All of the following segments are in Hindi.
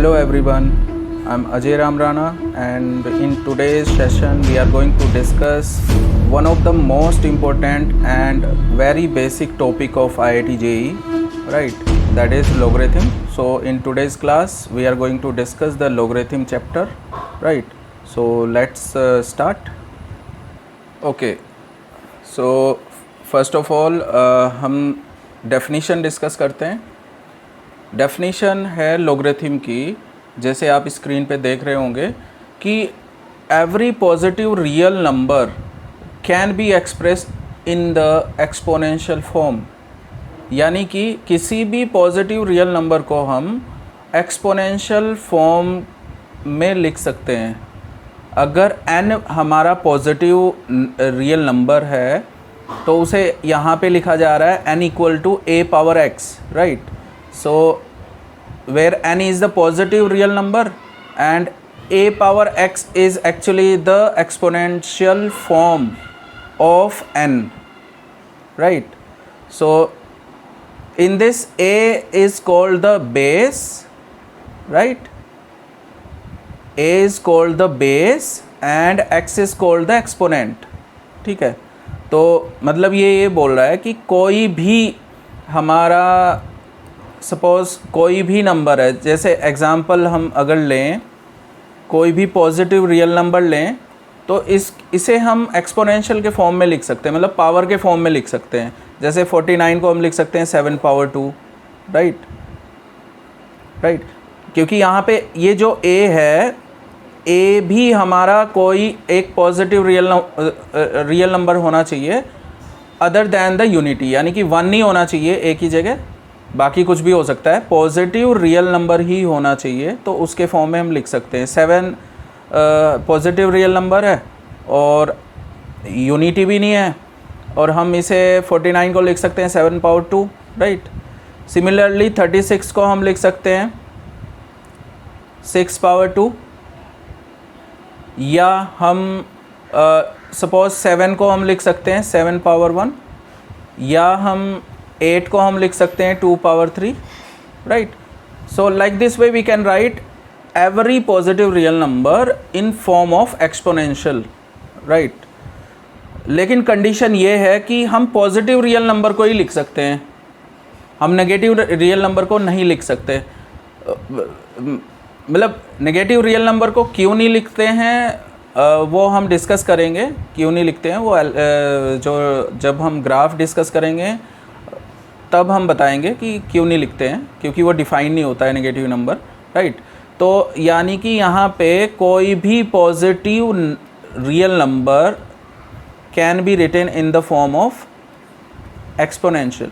Hello everyone, I'm Ajay Ram Rana and in today's session we are going to discuss one of the most important and very basic topic of IIT JEE, right? That is logarithm. So in today's class we are going to discuss the logarithm chapter, right? So let's start. Okay, so first of all हम definition discuss करते हैं. डेफिनीशन है लोगरिथम की, जैसे आप स्क्रीन पे देख रहे होंगे कि every positive real number can be expressed in the exponential form, यानी कि किसी भी पॉजिटिव रियल नंबर को हम एक्सपोनेंशियल फॉर्म में लिख सकते हैं. अगर n हमारा पॉजिटिव रियल नंबर है तो उसे यहाँ पे लिखा जा रहा है n equal to a power x, right? So where n is the positive real number and a power x is actually the exponential form of n, right? So in this a is called the base, right? A is called the base and x is called the exponent. ठीक है, तो मतलब ये बोल रहा है कि कोई भी हमारा सपोज़ कोई भी नंबर है, जैसे एग्ज़ाम्पल हम अगर लें कोई भी पॉजिटिव रियल नंबर लें तो इसे हम एक्सपोनेंशियल के फॉर्म में लिख सकते हैं, मतलब पावर के फॉर्म में लिख सकते हैं. जैसे 49 को हम लिख सकते हैं 7 पावर 2, राइट? क्योंकि यहाँ पे ये जो a है, a भी हमारा कोई एक पॉजिटिव रियल नंबर होना चाहिए अदर दैन द यूनिटी, यानी कि 1 नहीं होना चाहिए a की जगह, बाकी कुछ भी हो सकता है, पॉजिटिव रियल नंबर ही होना चाहिए. तो उसके फॉर्म में हम लिख सकते हैं 7 पॉजिटिव रियल नंबर है और यूनिटी भी नहीं है, और हम इसे 49 को लिख सकते हैं 7 पावर 2, राइट? सिमिलरली 36 को हम लिख सकते हैं 6 पावर 2, या हम सपोज 7 को हम लिख सकते हैं 7 पावर 1, या हम 8 को हम लिख सकते हैं 2 power 3, right? So like this way we can write every positive real number in form of exponential, right? लेकिन कंडीशन ये है कि हम पॉजिटिव रियल नंबर को ही लिख सकते हैं, हम नेगेटिव रियल नंबर को नहीं लिख सकते. मतलब नेगेटिव रियल नंबर को क्यों नहीं लिखते हैं वो हम डिस्कस करेंगे, क्यों नहीं लिखते हैं वो जो जब हम ग्राफ डिस्कस करेंगे तब हम बताएंगे कि क्यों नहीं लिखते हैं, क्योंकि वो डिफ़ाइन नहीं होता है नेगेटिव नंबर, राइट? तो यानी कि यहाँ पे कोई भी positive real number can be written in the form of exponential,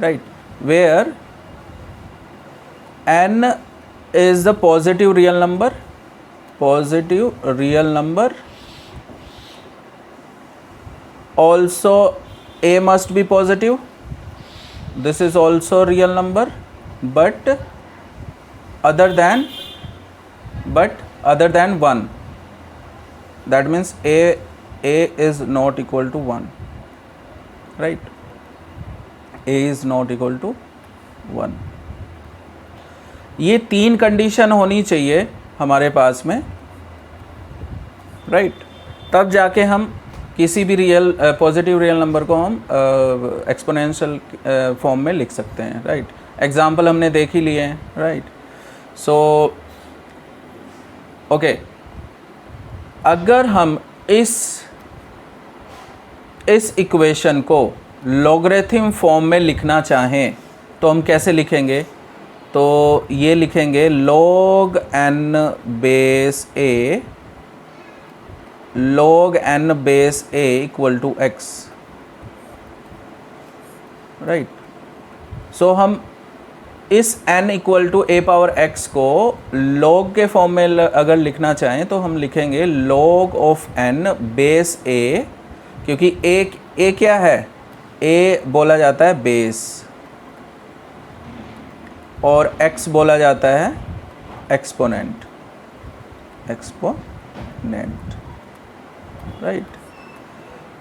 right? Where n is the positive real number, also a must be positive, this is also real number, but other than 1, that means a is not equal to 1, right? a is not equal to 1. ये 3 कंडीशन होनी चाहिए हमारे पास में, राइट? तब जाके हम किसी भी पॉजिटिव रियल नंबर को हम एक्सपोनेंशियल फॉर्म में लिख सकते हैं, राइट? एग्जाम्पल हमने देख ही लिए हैं, राइट? सो ओके, अगर हम इस इक्वेशन को लॉगरिथम फॉर्म में लिखना चाहें तो हम कैसे लिखेंगे? तो ये लिखेंगे log n base a equal to x, right? So हम इस n equal to a power x को log के फॉर्म में अगर लिखना चाहें तो हम लिखेंगे log of n base a, क्योंकि a क्या है? a बोला जाता है बेस और x बोला जाता है एक्सपोनेंट, राइट?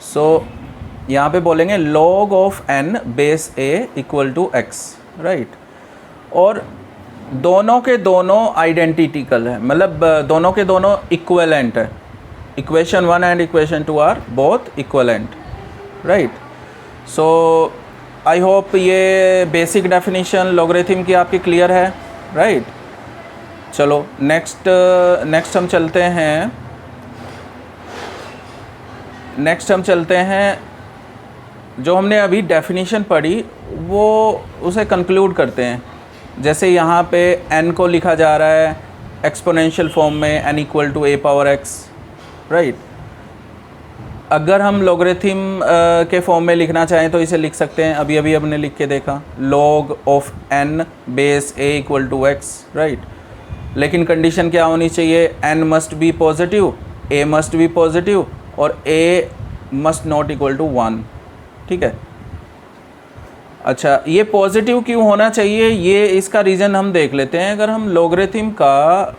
सो यहाँ पे बोलेंगे log of n base a equal to x, right? और दोनों के दोनों आइडेंटिकल है, मतलब दोनों के दोनों इक्विवेलेंट है। Equation 1 and equation 2 are both equivalent, right. So I hope ये बेसिक डेफिनेशन लॉगरिथम की आपकी क्लियर है, राइट। चलो नेक्स्ट हम चलते हैं जो हमने अभी डेफिनेशन पढ़ी वो उसे कंक्लूड करते हैं। जैसे यहाँ पे n को लिखा जा रहा है एक्सपोनेंशियल फॉर्म में n equal to a power x, right. अगर हम लॉगरिथम के फॉर्म में लिखना चाहें तो इसे लिख सकते हैं, अभी अभी हमने लिख के देखा, log of n base a equal to x, right. लेकिन कंडीशन क्या होनी चाहिए, n must be positive, a must be positive और a must not equal to 1, ठीक है। अच्छा, ये पॉजिटिव क्यों होना चाहिए, ये इसका रीज़न हम देख लेते हैं। अगर हम लॉगरिथम का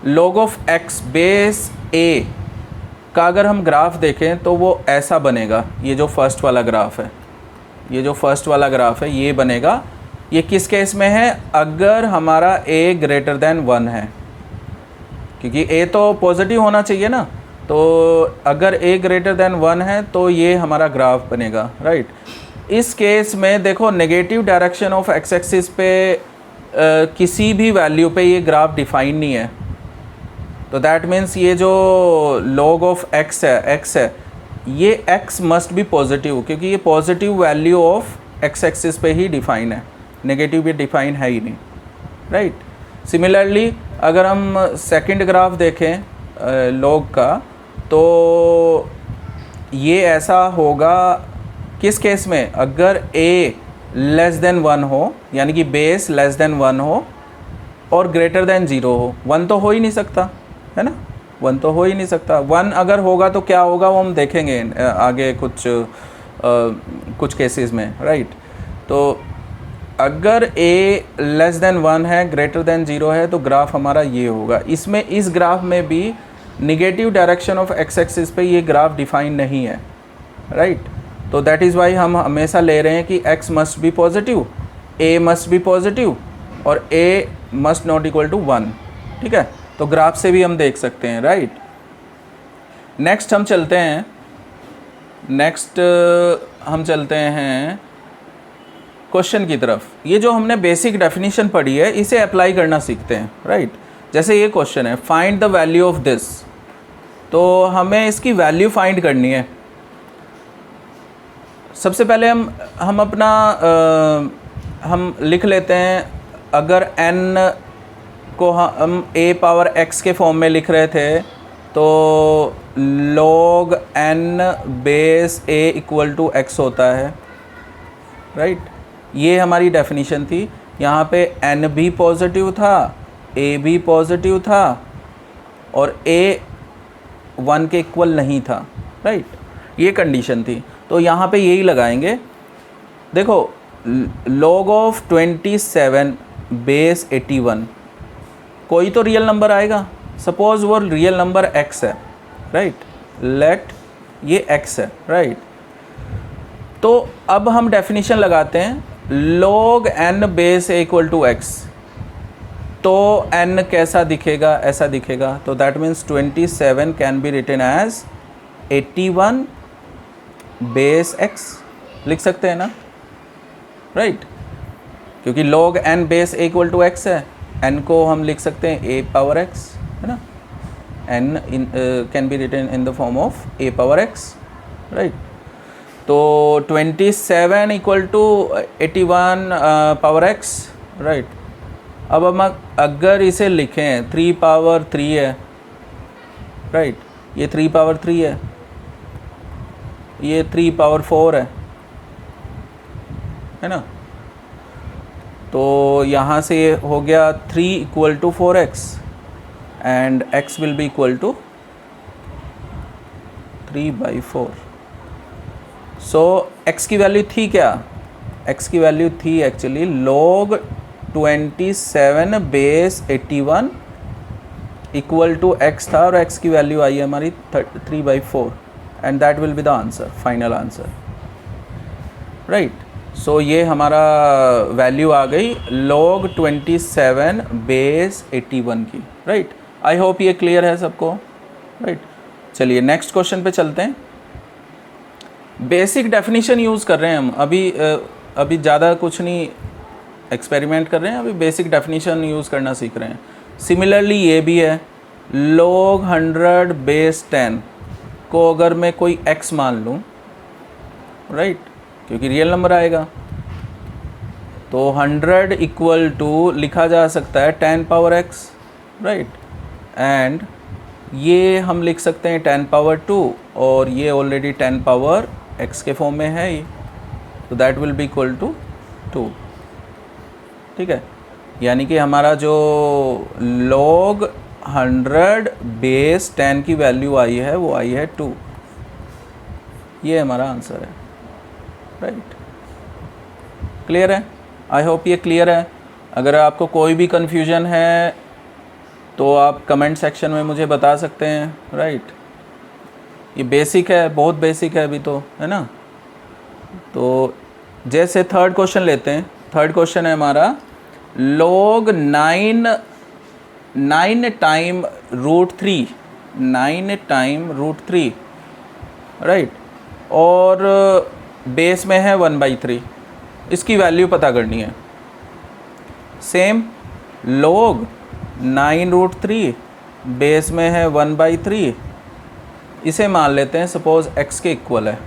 log of x base a का अगर हम ग्राफ देखें तो वो ऐसा बनेगा। ये जो फर्स्ट वाला ग्राफ है ये बनेगा। ये किस केस में है, अगर हमारा a ग्रेटर देन 1 है, क्योंकि a तो पॉजिटिव होना चाहिए ना। तो अगर a ग्रेटर देन 1 है तो ये हमारा ग्राफ बनेगा, राइट। इस केस में देखो negative direction of x axis पे किसी भी वैल्यू पे ये ग्राफ डिफाइन नहीं है। तो दैट मीन्स ये जो log ऑफ x है ये x मस्ट बी पॉजिटिव, क्योंकि ये positive value of x axis पे ही डिफाइन है, नेगेटिव भी डिफाइन है ही नहीं, राइट। सिमिलरली अगर हम सेकंड ग्राफ देखें log का, तो ये ऐसा होगा किस केस में, अगर a लेस देन 1 हो, यानी कि बेस लेस देन 1 हो और ग्रेटर देन 0 हो। 1 तो हो ही नहीं सकता, है ना, 1 तो हो ही नहीं सकता। 1 अगर होगा तो क्या होगा वो हम देखेंगे आगे कुछ केसेस में, राइट। तो अगर a लेस देन 1 है, ग्रेटर देन 0 है, तो ग्राफ हमारा ये होगा। इसमें इस ग्राफ में भी negative direction of x axis पे ये ग्राफ डिफाइन नहीं है, राइट। तो दैट इज़ वाई हम हमेशा ले रहे हैं कि x must be positive, a must be positive और a must not equal to 1, ठीक है। तो ग्राफ से भी हम देख सकते हैं, राइट। नेक्स्ट हम चलते हैं क्वेश्चन की तरफ। ये जो हमने बेसिक डेफिनेशन पढ़ी है इसे अप्लाई करना सीखते हैं, राइट। जैसे ये क्वेश्चन है, find the value of this, तो हमें इसकी वैल्यू फाइंड करनी है। सबसे पहले हम अपना हम लिख लेते हैं। अगर n को हम a पावर x के फॉर्म में लिख रहे थे तो log n base a equal to x होता है, राइट। ये हमारी डेफिनेशन थी। यहाँ पे n भी पॉजिटिव था, a भी पॉजिटिव था और a 1 के इक्वल नहीं था, राइट। ये कंडीशन थी, तो यहाँ पे यही लगाएंगे। देखो log ऑफ 27 बेस 81, कोई तो रियल नंबर आएगा। सपोज़ वो रियल नंबर x है, राइट, लेट ये x है, राइट। तो अब हम डेफिनेशन लगाते हैं, log n base a equal to x, तो n कैसा दिखेगा, ऐसा दिखेगा। तो that means 27 can be written as 81 base x, लिख सकते हैं ना, राइट। क्योंकि log n base a equal to x है, n को हम लिख सकते हैं a पावर x, है ना। n can be written in the form of a power x, right. तो 27 equal to 81 power x, right. अब हम अगर इसे लिखें 3 पावर 3 है, राइट, ये 3 पावर 3 है, ये 3 पावर 4 है ना। तो यहाँ से ये हो गया 3 equal to 4x and x will be equal to 3/4। So x की वैल्यू थी क्या, x की वैल्यू थी actually log 27 base 81 equal to x था, और x की वैल्यू आई है हमारी 3/4 and that will be the answer, final answer, right. So ये हमारा वैल्यू आ गई log 27 बेस 81 की, राइट। आई होप ये क्लियर है सबको, राइट। चलिए नेक्स्ट क्वेश्चन पे चलते हैं। बेसिक डेफिनेशन यूज़ कर रहे हैं हम अभी ज़्यादा कुछ नहीं एक्सपेरिमेंट कर रहे हैं, अभी बेसिक डेफिनेशन यूज़ करना सीख रहे हैं। सिमिलरली ये भी है, log 100 बेस 10 को अगर मैं कोई x मान लूँ, राइट, क्योंकि रियल नंबर आएगा, तो 100 इक्वल टू लिखा जा सकता है 10 पावर x, राइट। एंड ये हम लिख सकते हैं 10 पावर 2 और ये ऑलरेडी 10 पावर x के फॉर्म में है ये, तो that will be equal to 2, ठीक है। यानी कि हमारा जो log 100 बेस 10 की वैल्यू आई है वो आई है 2, ये हमारा आंसर है, राइट। क्लियर है? आई होप ये क्लियर है। अगर आपको कोई भी कन्फ्यूजन है तो आप कमेंट सेक्शन में मुझे बता सकते हैं, राइट। ये बेसिक है, बहुत बेसिक है अभी तो, है ना। तो जैसे थर्ड क्वेश्चन लेते हैं। थर्ड क्वेश्चन है हमारा log 9 टाइम √3, 9 टाइम √3, राइट, और बेस में है 1/3, इसकी वैल्यू पता करनी है। सेम log 9 √3 बेस में है 1/3, इसे मान लेते हैं सपोज x के इक्वल है।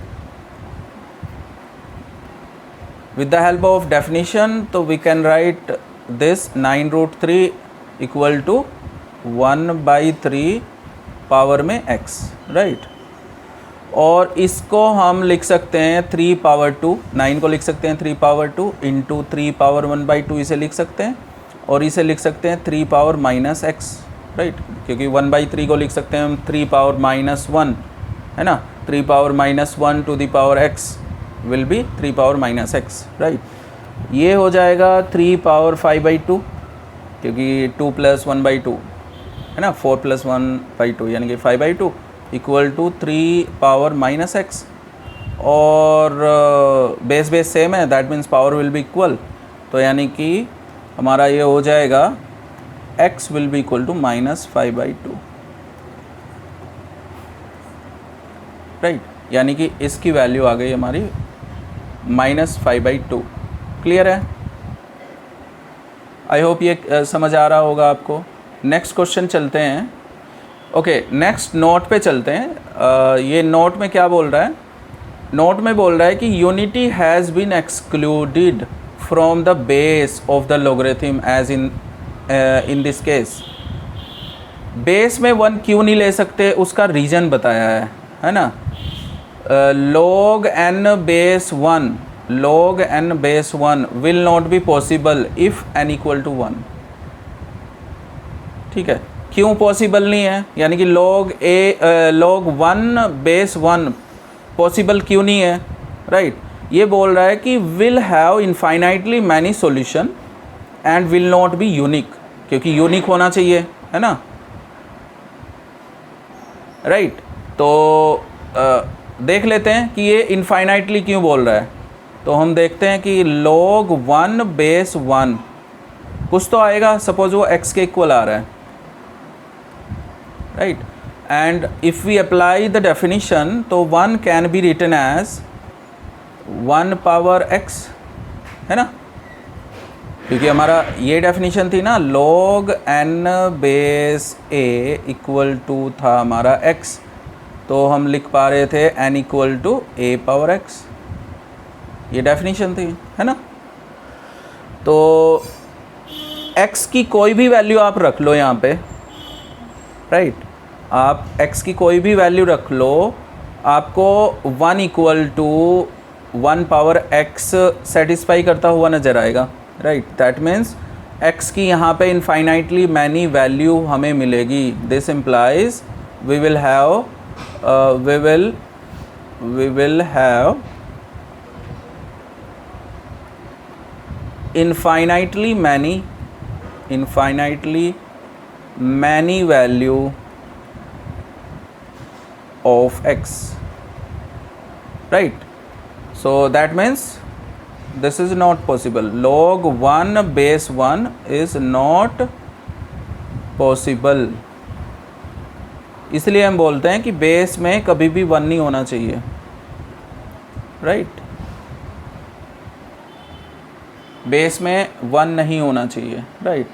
With the help of definition तो we can write this 9 √3 equal to 1/3 power में x, राइट। और इसको हम लिख सकते हैं 3 पावर 2, 9 को लिख सकते हैं 3 पावर 2 इंटू 3 पावर 1/2, इसे लिख सकते हैं। और इसे लिख सकते हैं 3 पावर -x, राइट, क्योंकि 1/3 को लिख सकते हैं हम 3 पावर -1, है ना। 3 power -1 to the power x will be 3 power -x, right. ये हो जाएगा 3 पावर 5/2, क्योंकि 2 + 1/2 है ना, 4 + 1/2 यानी कि 5/2 इक्वल टू 3 पावर -x। और बेस सेम है, that means power will be equal, तो यानी कि हमारा ये हो जाएगा x will be equal to -5/2, right. यानी कि इसकी वैल्यू आ गई हमारी -5/2। क्लियर है? आई होप ये समझ आ रहा होगा आपको। नेक्स्ट क्वेश्चन चलते हैं। ओके, नेक्स्ट नोट पे चलते हैं। ये नोट में क्या बोल रहा है? नोट में बोल रहा है कि unity has been excluded from the base of the logarithm as in this case. Base में 1 क्यों नहीं ले सकते, उसका रीज़न बताया है ना। log n base 1 will not be possible if n equal to 1, ठीक है। क्यों पॉसिबल नहीं है, यानी कि log 1 बेस 1 पॉसिबल क्यों नहीं है, राइट। ये बोल रहा है कि will have infinitely many solution and will not be unique, क्योंकि यूनिक होना चाहिए, है ना, राइट। तो देख लेते हैं कि ये इनफाइनाइटली क्यों बोल रहा है। तो हम देखते हैं कि log 1 बेस 1 कुछ तो आएगा, सपोज वो x के इक्वल आ रहा है, right. And if we apply the definition तो 1 can be written as 1 power x, है ना, क्योंकि हमारा ये डेफिनेशन थी ना, log n base a equal to था हमारा x, तो हम लिख पा रहे थे n equal to a power x, ये डेफिनेशन थी, है ना। तो x की कोई भी वैल्यू आप रख लो यहाँ पे, राइट। आप x की कोई भी वैल्यू रख लो, आपको 1 equal to 1 power x satisfy करता हुआ नज़र आएगा, राइट। दैट मीन्स x की यहाँ पे इनफाइनाइटली मैनी वैल्यू हमें मिलेगी। This implies we will have infinitely many value of x, right. So that means this is not possible, log 1 base 1 is not possible. इसलिए हम बोलते हैं कि बेस में कभी भी 1 नहीं होना चाहिए, राइट। बेस में 1 नहीं होना चाहिए, राइट।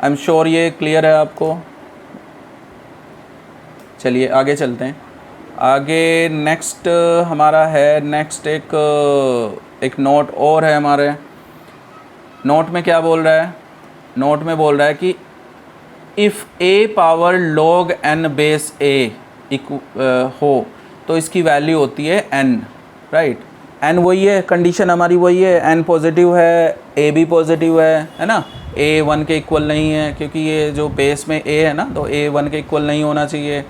आई एम श्योर ये क्लियर है आपको। चलिए आगे चलते हैं। आगे नेक्स्ट हमारा है, नेक्स्ट एक नोट और है हमारे। नोट में क्या बोल रहा है? नोट में बोल रहा है कि if a power log n base a हो तो इसकी वैल्यू होती है n, राइट। n वही है, कंडीशन हमारी वही है, n पॉजिटिव है, a भी पॉजिटिव है ना। a 1 के इक्वल नहीं है क्योंकि ये जो बेस में a है ना, तो a 1 के इक्वल नहीं होना चाहिए।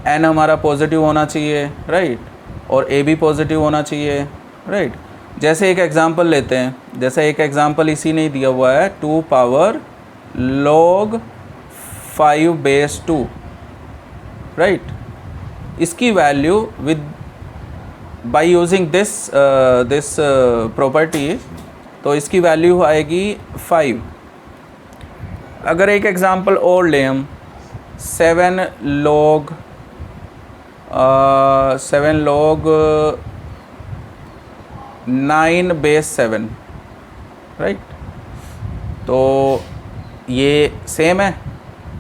n हमारा पॉजिटिव होना चाहिए, राइट, और a भी पॉजिटिव होना चाहिए, राइट। जैसे एक एग्जांपल लेते हैं, जैसे एक एग्जांपल इसी ने दिया हुआ है 2 पावर log 5 बेस 2, राइट। इसकी value with by using this property, तो इसकी वैल्यू आएगी 5। अगर एक एग्जांपल और लें हम 7 log 9 बेस 7, राइट। तो ये सेम है,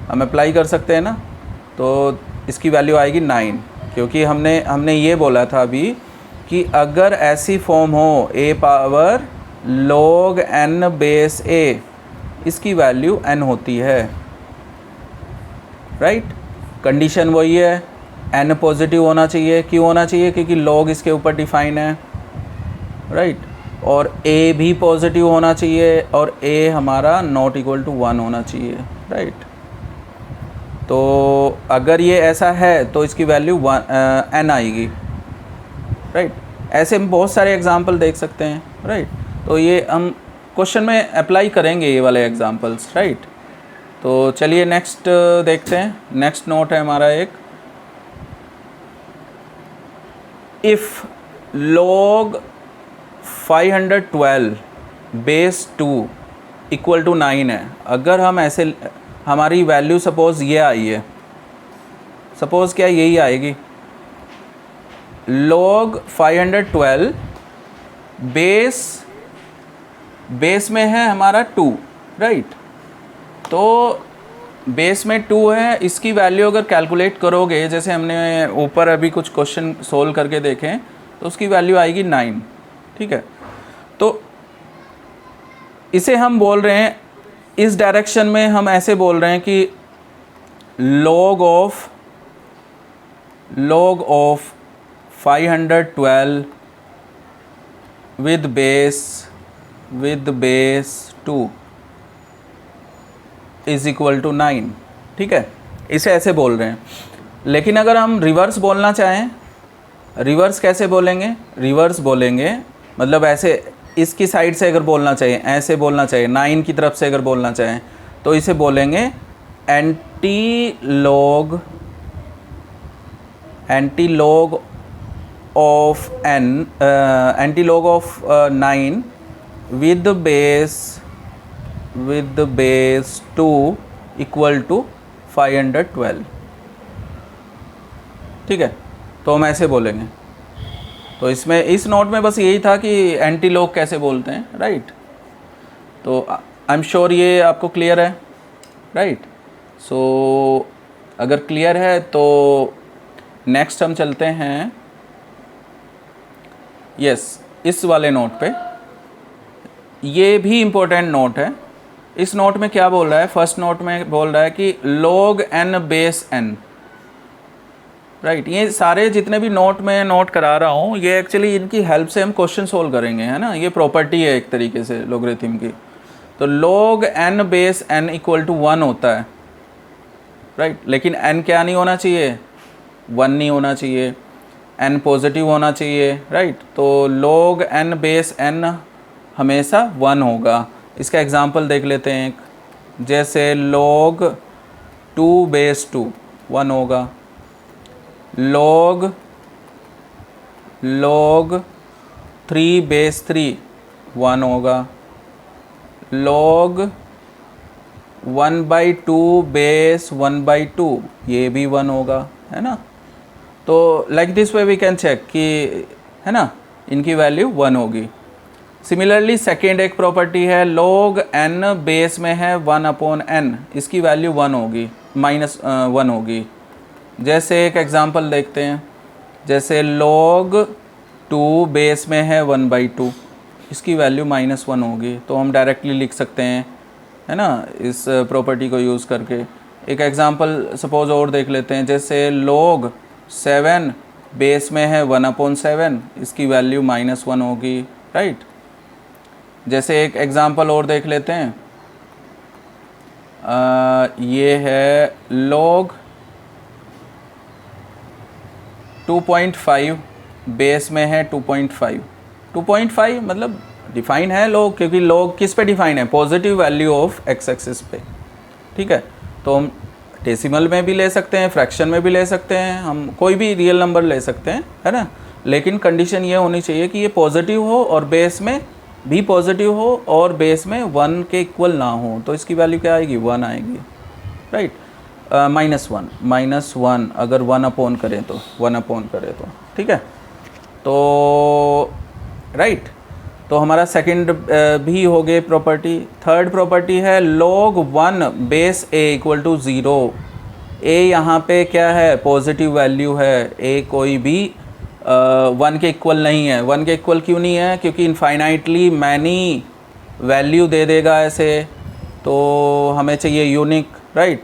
हम अप्लाई कर सकते हैं ना। तो इसकी वैल्यू आएगी 9, क्योंकि हमने ये बोला था अभी कि अगर ऐसी फॉर्म हो a power log n base a, इसकी वैल्यू n होती है, राइट। कंडीशन वही है, n पॉजिटिव होना चाहिए। क्यों होना चाहिए? क्योंकि log इसके ऊपर डिफाइन है, राइट। और a भी पॉजिटिव होना चाहिए और a हमारा नॉट इक्वल टू 1 होना चाहिए, राइट। तो अगर ये ऐसा है तो इसकी वैल्यू n आएगी, राइट। ऐसे हम बहुत सारे एग्जांपल देख सकते हैं, राइट। तो ये हम क्वेश्चन में अप्लाई करेंगे ये वाले एग्जांपल्स, राइट। तो चलिए नेक्स्ट देखते हैं। नेक्स्ट नोट है हमारा एक, if log 512 base 2 equal to 9 है। अगर हम ऐसे, हमारी वैल्यू सपोज़ ये आई है, सपोज़ क्या यही आएगी, log 512 बेस में है हमारा 2, राइट। तो बेस में 2 है, इसकी वैल्यू अगर कैलकुलेट करोगे, जैसे हमने ऊपर अभी कुछ क्वेश्चन सोल्व करके देखें, तो उसकी वैल्यू आएगी 9, ठीक है। तो इसे हम बोल रहे हैं, इस डायरेक्शन में हम ऐसे बोल रहे हैं कि log of 512 with base 2 is equal to 9, ठीक है। इसे ऐसे बोल रहे हैं। लेकिन अगर हम रिवर्स बोलना चाहें, रिवर्स कैसे बोलेंगे? रिवर्स बोलेंगे मतलब ऐसे, इसकी साइड से अगर बोलना चाहिए, ऐसे बोलना चाहिए, 9 की तरफ से अगर बोलना चाहें, तो इसे बोलेंगे anti log of 9 with base 2 equal to 512, ठीक है। तो हम ऐसे बोलेंगे। तो इसमें, इस नोट में बस यही था कि एंटी लॉग कैसे बोलते हैं, राइट। तो आई एम श्योर ये आपको क्लियर है, राइट। सो अगर क्लियर है तो नेक्स्ट हम चलते हैं, यस, इस वाले नोट पे। ये भी इम्पोर्टेंट नोट है। इस नोट में क्या बोल रहा है? फर्स्ट नोट में बोल रहा है कि log n base n, right. ये सारे जितने भी नोट में नोट करा रहा हूँ, ये एक्चुअली इनकी हेल्प से हम क्वेश्चन सोल्व करेंगे, है ना। ये प्रॉपर्टी है एक तरीके से लोगरिथम की। तो log n base n equal to 1 होता है, राइट। लेकिन n क्या नहीं होना चाहिए? 1 नहीं होना चाहिए, n पॉजिटिव होना चाहिए, राइट। तो log n बेस n हमेशा 1 होगा। इसका एग्जांपल देख लेते हैं एक, जैसे log 2 बेस 2 1 होगा, log 3 बेस 3 1 होगा, log 1/2 बेस 1/2 ये भी 1 होगा, है ना। तो like this way we can check कि, है ना, इनकी वैल्यू 1 होगी। सिमिलरली सेकेंड एक प्रॉपर्टी है log n बेस में है 1/n, इसकी वैल्यू 1 होगी, -1 होगी। जैसे एक एग्जांपल देखते हैं, जैसे log 2 बेस में है 1/2, इसकी वैल्यू -1 होगी। तो हम डायरेक्टली लिख सकते हैं, है ना, इस प्रॉपर्टी को यूज़ करके। एक एग्जांपल सपोज और देख लेते हैं, जैसे log 7 बेस में है 1/7, इसकी वैल्यू -1 होगी, राइट। जैसे एक एग्जांपल और देख लेते हैं, ये है log 2.5 बेस में है 2.5 मतलब डिफाइन है log, क्योंकि log किस पे डिफाइन है, positive value of x axis पे, ठीक है। तो हम डेसिमल में भी ले सकते हैं, फ्रैक्शन में भी ले सकते हैं, हम कोई भी रियल नंबर ले सकते हैं, है ना। लेकिन कंडीशन ये होनी चाहिए कि ये पॉजिटिव हो और बेस में भी पॉजिटिव हो और बेस में 1 के इक्वल ना हो, तो इसकी वैल्यू क्या आएगी, 1 आएगी, राइट। -1 अगर 1/n करें तो 1/n करें तो, ठीक है। तो राइट, तो हमारा सेकंड भी हो गए प्रॉपर्टी। थर्ड प्रॉपर्टी है log 1 base a equal to 0। a यहाँ पे क्या है, पॉजिटिव वैल्यू है, a कोई भी 1 के इक्वल नहीं है। 1 के इक्वल क्यों नहीं है, क्योंकि इनफाइनाइटली मैनी वैल्यू दे देगा ऐसे, तो हमें चाहिए यूनिक, राइट।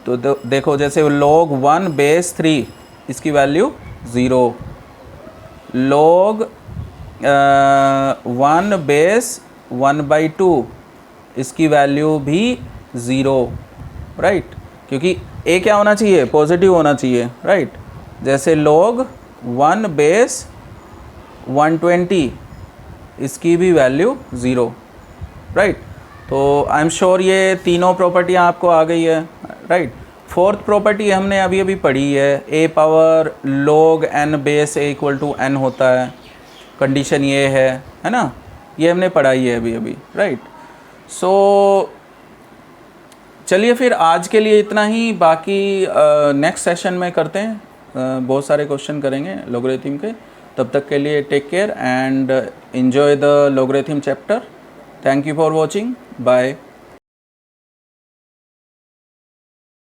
तो देखो, जैसे log 1 बेस 3, इसकी वैल्यू 0, log 1 बेस 1/2, इसकी वैल्यू भी 0, राइट, क्योंकि a क्या होना चाहिए, पॉजिटिव होना चाहिए, राइट। जैसे log 1 बेस 120, इसकी भी वैल्यू 0, राइट। तो आई एम श्योर ये तीनों प्रॉपर्टियाँ आपको आ गई है, राइट। फोर्थ प्रॉपर्टी हमने अभी अभी पढ़ी है, a power log n base a equal to n होता है, कंडीशन ये है ना, ये हमने पढ़ाई है अभी अभी, राइट। सो चलिए फिर आज के लिए इतना ही, बाकी नेक्स्ट सेशन में करते हैं, बहुत सारे क्वेश्चन करेंगे लॉगरिथम के। तब तक के लिए take care and enjoy the logarithm chapter. Thank you for watching, bye.